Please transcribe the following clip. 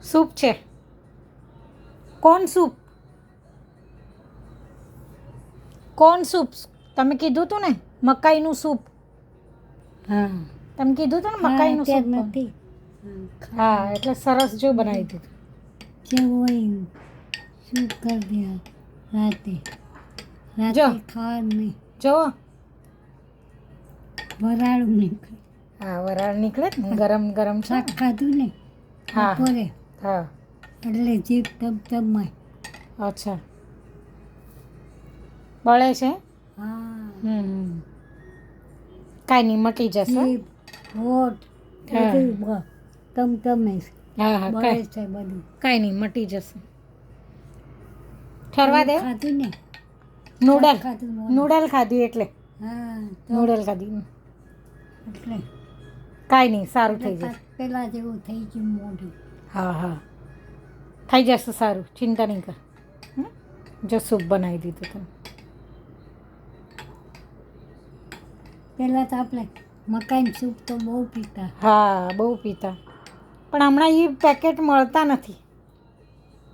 Soup છે. કોણ soup? કોણ સૂપ? તમે કીધું તું ને મકાઈનું સૂપ. હા તમે કીધું હતું ને મકાઈનું સૂપ. નથી. હા એટલે સરસ જો બનાવી દીધું. જેવું શું કરી દે રાતે જો. રાતે ખાવાનું નહીં. જો વરાળું નીકળે. હા વરાળ નીકળે જ ને ગરમ ગરમ છે શાક ને. ખાધું ને હા બપોરે હા એટલે જીભ તબતબમાં. અચ્છા બળે છે. હા કાંઈ નહીં મટી જશે. જીભ હોઠ હા. બધું તમતમે હા હા બળે કાંઈ છે બધું. કાંઈ નહીં મટી જશે. ઠરવા દે. ખાધું ને નૂડલ શાક ખાધું મોઢું. નૂડલ ખાધી એટલે હા તો નૂડલ ખાધી. એટલે કાંઈ નહીં સારું થઈ એટલે જશે. પેલા જેવું થઈ ગયું મોઢું. હા હા થઈ જશે સારું ચિંતા નહીં કર. હમ? જો સૂપ બનાવી દીધું તમે. પહેલાં તો આપણે મકાઈનું સૂપ તો બહુ પીતા. હા બહુ પીતા પણ હમણાં એ પેકેટ મળતા નથી.